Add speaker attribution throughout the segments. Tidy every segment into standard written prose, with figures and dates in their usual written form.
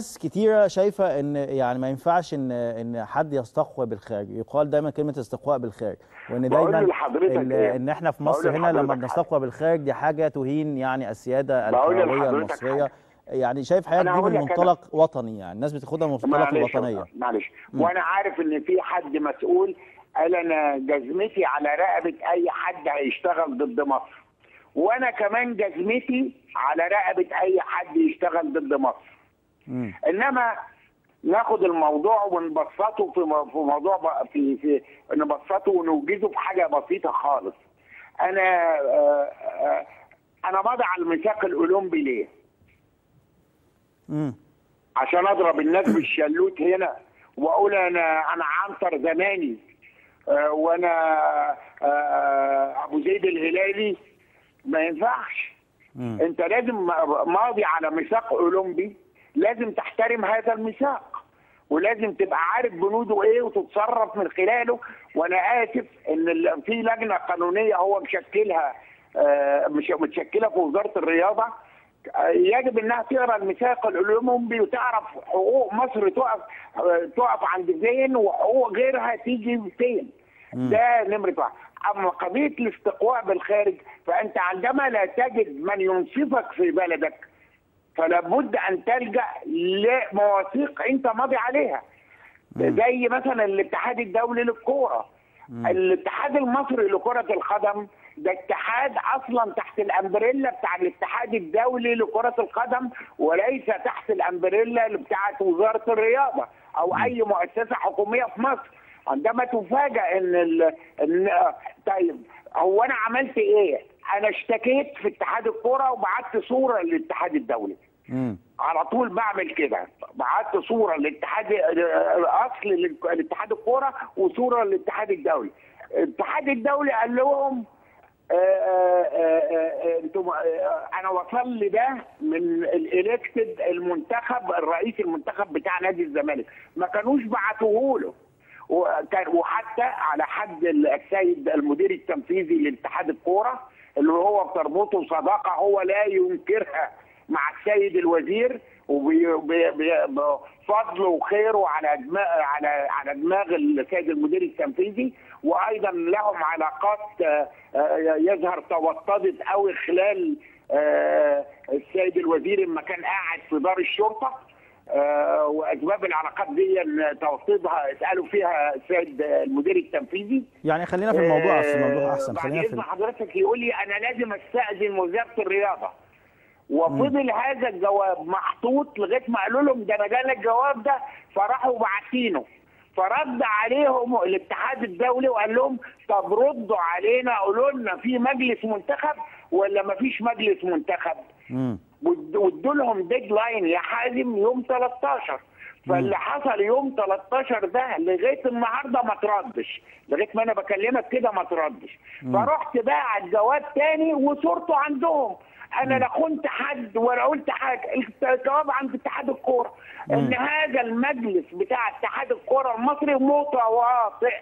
Speaker 1: ناس كتيرة شايفة ان يعني ما ينفعش ان حد يستقوى بالخارج، يقال دايما كلمة استقواء بالخارج، وان
Speaker 2: بقول
Speaker 1: دايما
Speaker 2: لحضرتك ايه؟
Speaker 1: ان احنا في
Speaker 2: بقول
Speaker 1: مصر هنا لما
Speaker 2: لحضرتك حاجه.
Speaker 1: بنستقوى بالخارج دي حاجة تهين يعني السيادة
Speaker 2: بقول
Speaker 1: الكروية
Speaker 2: لحضرتك
Speaker 1: المصرية.
Speaker 2: حاجه.
Speaker 1: يعني شايف حياتك
Speaker 2: انا
Speaker 1: دي
Speaker 2: هقول
Speaker 1: من
Speaker 2: لك انا.
Speaker 1: منطلق وطني، يعني الناس بتاخدها من منطلق
Speaker 2: معلش
Speaker 1: الوطنية.
Speaker 2: معلش.
Speaker 1: امم
Speaker 2: وانا عارف ان في حد مسؤول قال انا جزمتي على رقبه اي حد هيشتغل ضد مصر، وانا كمان جزمتي على رقبه اي حد يشتغل ضد مصر. انما ناخد الموضوع ونبسطه في موضوع نبسطه ونوجزه في حاجه بسيطه خالص. انا انا ماضي على الميثاق الاولمبي ليه؟ عشان اضرب الناس بالشلوت هنا واقول انا عنتر زماني، وانا ابو زيد الهلالي. ما ينفعش. انت لازم ماضي على ميثاق اولمبي، لازم تحترم هذا الميثاق، ولازم تبقى عارف بنوده ايه وتتصرف من خلاله. وانا اسف ان في لجنه قانونيه هو مشكلها، مش متشكله في وزاره الرياضه، يجب انها تقرا الميثاق الاولمبي وتعرف حقوق مصر تقف عند فين وحقوق غيرها تيجي فين. ده نمره واحد. اما قضيه الاستقواء بالخارج، فانت عندما لا تجد من ينصفك في بلدك فلا بد ان تلجا لمواثيق انت ماضي عليها. زي مثلا الاتحاد الدولي للكوره، الاتحاد المصري لكره القدم، ده اتحاد اصلا تحت الامبريلا بتاع الاتحاد الدولي لكره القدم، وليس تحت الامبريلا بتاعه وزاره الرياضه او اي مؤسسه حكوميه في مصر. عندما تفاجئ ان طيب هو انا عملت ايه؟ انا اشتكيت في اتحاد الكوره وبعت صوره للاتحاد الدولي. على طول بعمل كده، بعت صوره للاتحاد الاصل للاتحاد الكوره وصوره للاتحاد الدولي. الاتحاد الدولي قال لهم انتم انا وصل لي ده من الالكتد المنتخب، الرئيس المنتخب بتاع نادي الزمالك، ما كانوش بعتوه له. وحتى على حد السيد المدير التنفيذي لاتحاد الكوره اللي هو بتربطه صداقه هو لا ينكرها مع السيد الوزير، وبفضله وخيره على دماغ السيد المدير التنفيذي، وايضا لهم علاقات يظهر توطدت قوي خلال السيد الوزير لما كان قاعد في دار الشرطه، واسباب العلاقات دي توطيدها اسالوا فيها السيد المدير التنفيذي.
Speaker 1: يعني خلينا في الموضوع، الموضوع احسن.
Speaker 2: خلينا في حضرتك يقول لي انا لازم استاذن وزاره الرياضه، وفضل هذا الجواب محطوط لغايه ما قالوا لهم ده انا جالي الجواب ده، فراحوا باعتينه، فرد عليهم الاتحاد الدولي وقال لهم طب ردوا علينا قولوا لنا في مجلس منتخب ولا ما فيش مجلس منتخب. وادوا لهم ديدلاين يا حازم يوم 13. فاللي حصل يوم 13 ده لغايه النهارده ما تردش، لغايه ما انا بكلمك كده ما تردش. فرحت بقى على الجواب تاني وصورته عندهم. انا لا خنت حد ولا قلت حاجه، الجواب عند اتحاد الكوره ان هذا المجلس بتاع اتحاد الكوره المصري متواطئ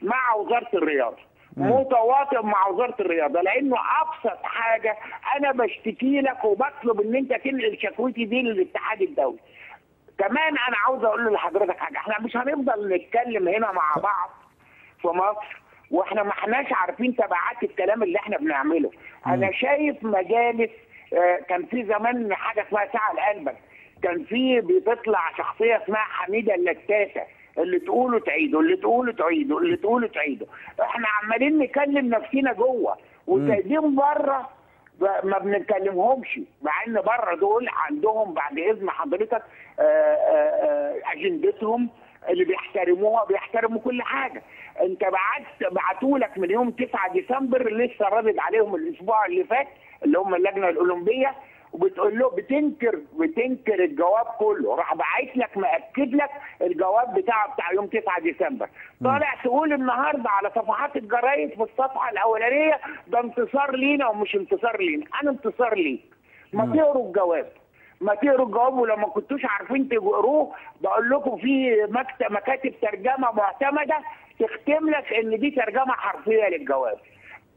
Speaker 2: مع وزاره الرياضه. متواطئ مع وزاره الرياضه، لانه ابسط حاجه انا بشتكي لك وبطلب ان انت تنقل شكوتي دي للاتحاد الدولي. كمان انا عاوز اقول لحضرتك حاجه، احنا مش هنفضل نتكلم هنا مع بعض في مصر واحنا ما احناش عارفين تبعات الكلام اللي احنا بنعمله. انا شايف مجالس، كان في زمان حاجه اسمها ساعه لقلبك، كان في بتطلع شخصيه اسمها حميده اللتاسه، اللي تقوله تعيده، اللي تقوله تعيده، اللي تقوله تعيده. احنا عمالين نكلم نفسينا جوه وسايبين بره ما بنتكلمهمش، مع ان بره دول عندهم بعد اذن حضرتك اجندتهم اللي بيحترموها، بيحترموا كل حاجه. انت بعتوا لك من يوم 9 ديسمبر لسه رادد عليهم الاسبوع اللي فات اللي هم اللجنه الاولمبيه، وبتقول له بتنكر الجواب كله، راح باعت لك مأكد لك الجواب بتاع يوم 9 ديسمبر. طالع تقول النهارده على صفحات الجرايد في الصفحه الاولانيه ده انتصار لينا ومش انتصار لينا. انا انتصار ليك. ما تقروا الجواب، ما تقروا الجواب، ولما كنتوش عارفين تقروه بقول لكم في مكاتب ترجمه معتمده تختم لك ان دي ترجمه حرفيه للجواب.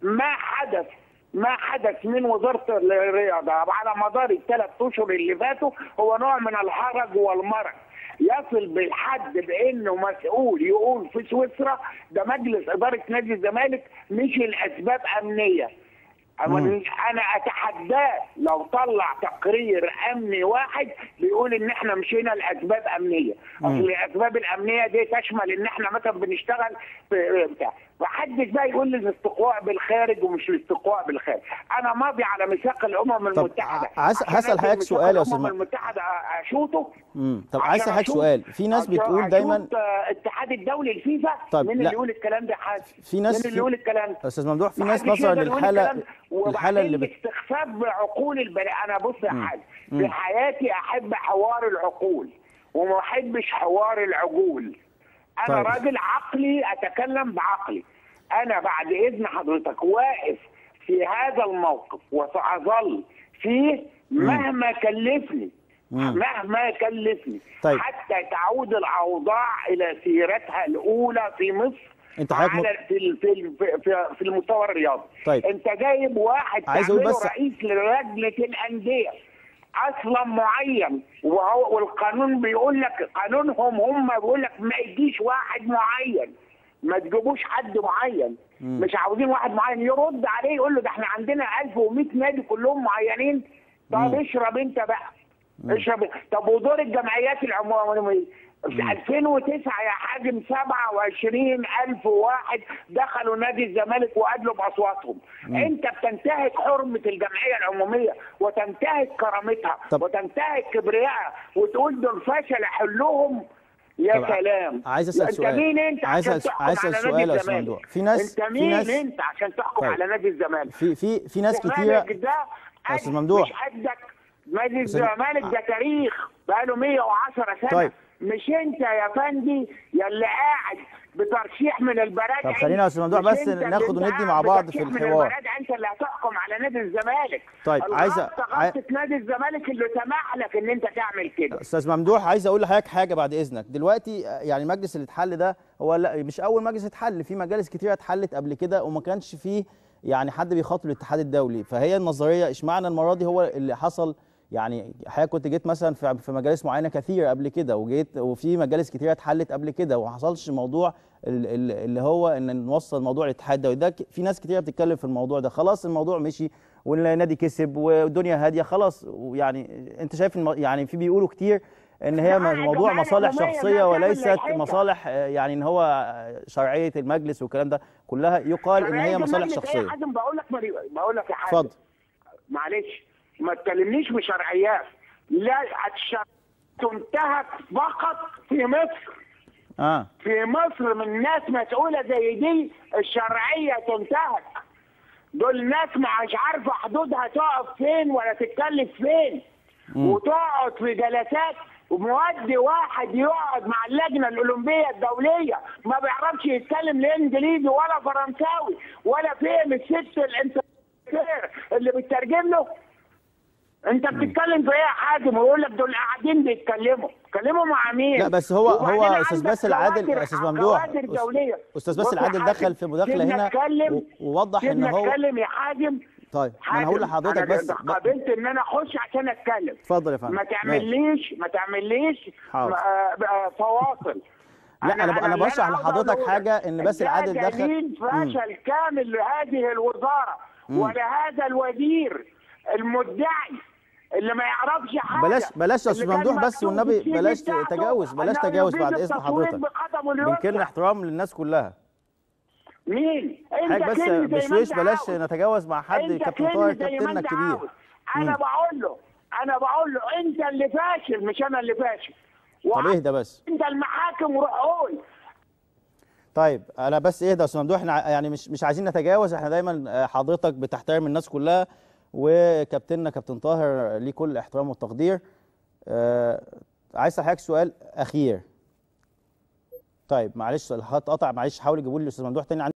Speaker 2: ما حدث ما حدث من وزاره الرياضه على مدار الثلاث اشهر اللي فاتوا هو نوع من الحرج والمرج، يصل بالحد بانه مسؤول يقول في سويسرا ده مجلس اداره نادي الزمالك مش الاسباب امنيه. انا اتحداه لو طلع تقرير امني واحد بيقول ان احنا مشينا لاسباب امنيه، اصل الاسباب الامنيه دي تشمل ان احنا مثلا بنشتغل في بتاع، محدش بقى يقول لي الاستقواء بالخارج ومش الاستقواء بالخارج. انا ماضي على ميثاق الامم المتحده.
Speaker 1: هسال حضرتك سؤال يا استاذ
Speaker 2: الامم المتحده اشوطه.
Speaker 1: طب عايز اسال حضرتك سؤال، في ناس بتقول دايما
Speaker 2: الاتحاد الدولي الفيفا.
Speaker 1: طب
Speaker 2: مين اللي يقول الكلام ده يا حاج؟
Speaker 1: في ناس
Speaker 2: مين اللي يقول الكلام ده؟
Speaker 1: استاذ ممدوح، في ناس نظرا للحاله اللي
Speaker 2: استخفاف بعقول البني. انا بص يا حاج، في حياتي احب حوار العقول وما احبش حوار العجول. انا راجل عقلي اتكلم بعقلي. انا بعد اذن حضرتك واقف في هذا الموقف وساظل فيه مهما كلفني. مهما كلفني.
Speaker 1: طيب.
Speaker 2: حتى تعود الاوضاع الى سيرتها الاولى في مصر.
Speaker 1: انت
Speaker 2: على في المستوى الرياضي.
Speaker 1: طيب.
Speaker 2: انت جايب واحد تعمله رئيس للجنه الانديه اصلا معين، والقانون بيقول لك، قانونهم هم بيقول لك ما يجيش واحد معين، ما تجيبوش حد معين. مش عاوزين واحد معين. يرد عليه يقول له ده احنا عندنا 1100 نادي كلهم معينين. طب اشرب انت بقى، اشرب. طب ودور الجمعيات العموميه في 2009 يا حاجم 27,000 واحد دخلوا نادي الزمالك وادلوا باصواتهم. انت بتنتهك حرمه الجمعيه العموميه وتنتهك كرامتها وتنتهك كبريائها وتقول دول فشل حلهم. يا سلام.
Speaker 1: عايز اسال سؤال.
Speaker 2: انت مين انت عشان تحكم على نادي الزمالك؟
Speaker 1: في ناس
Speaker 2: انت مين انت عشان تحكم على نادي الزمالك؟
Speaker 1: في ناس كتيره.
Speaker 2: استاذ ممدوح، مش قدك. نادي الزمالك ده تاريخ بقاله 110 سنه.
Speaker 1: طيب.
Speaker 2: مش انت يا فندي يا اللي قاعد بترشيح من البرادعي.
Speaker 1: طب خلينا يا استاذ ممدوح بس ناخد وندي مع بعض في الحوار.
Speaker 2: انت اللي هتحكم على نادي الزمالك.
Speaker 1: طيب.
Speaker 2: نادي الزمالك اللي سمح لك ان انت تعمل كده.
Speaker 1: استاذ ممدوح، عايز اقول لحضرتك حاجه بعد اذنك. دلوقتي يعني المجلس اللي اتحل ده هو لا مش اول مجلس اتحل، في مجالس كتيره اتحلت قبل كده وما كانش فيه يعني حد بيخاطب الاتحاد الدولي. فهي النظريه اشمعنى المره دي هو اللي حصل؟ يعني حضرتك كنت جيت مثلا في مجالس معينه كثيره قبل كده، وفي مجالس كثيره اتحلت قبل كده وما حصلش موضوع اللي هو ان نوصل موضوع الاتحاد الدولي ده. في ناس كثيره بتتكلم في الموضوع ده. خلاص الموضوع مشي والنادي كسب والدنيا هاديه خلاص. يعني انت شايف يعني في بيقولوا كتير ان هي موضوع مصالح شخصيه وليست مصالح يعني ان هو شرعيه المجلس والكلام ده كلها يقال ان هي مصالح شخصيه.
Speaker 2: بقول لك يا حاج.
Speaker 1: اتفضل.
Speaker 2: معلش ما تكلمنيش بشرعيات. لا، تنتهك فقط في مصر. في مصر من ناس مسؤوله زي دي الشرعيه تنتهك. دول ناس مش عارفه حدودها تقف فين ولا تتكلم فين. وتقعد في جلسات ومودي واحد يقعد مع اللجنه الاولمبيه الدوليه ما بيعرفش يتكلم لا انجليزي ولا فرنساوي ولا فهم الست اللي بتترجم له. انت بتتكلم في ايه يا حازم؟ ويقول لك دول قاعدين بيتكلموا مع مين؟
Speaker 1: لا بس هو استاذ باسل عادل، استاذ ممدوح، استاذ باسل عادل دخل في مداخله هنا ووضح ان هو
Speaker 2: اتكلم يا حازم.
Speaker 1: طيب انا هقول لحضرتك بس
Speaker 2: قابلت ان انا اخش عشان اتكلم.
Speaker 1: اتفضل يا فندم.
Speaker 2: ما تعمليش فواصل.
Speaker 1: لا انا بشرح لحضرتك حاجه ان باسل عادل دخل
Speaker 2: فشل كامل لهذه الوزاره ولهذا الوزير المدعي اللي ما يعرفش حاجه.
Speaker 1: بلاش يا استاذ ممدوح بس والنبي بلاش تجاوز بعد اذن حضرتك. بنكرنا احترام للناس كلها.
Speaker 2: مين؟
Speaker 1: انت بس بشويش بلاش نتجاوز مع حد. كابتن طاهر كابتننا الكبير.
Speaker 2: انا بقول له انت اللي فاشل مش انا اللي فاشل.
Speaker 1: طب اهدى بس.
Speaker 2: انت المحاكم وروح قول.
Speaker 1: طيب انا بس اهدى يا استاذ ممدوح. احنا يعني مش عايزين نتجاوز. احنا دايما حضرتك بتحترم الناس كلها وكابتننا كابتن طاهر ليه كل الاحترام والتقدير. عايز اسالك سؤال اخير. طيب معلش الخط قطع، معلش حاول يجيبوا لي الاستاذ ممدوح تاني.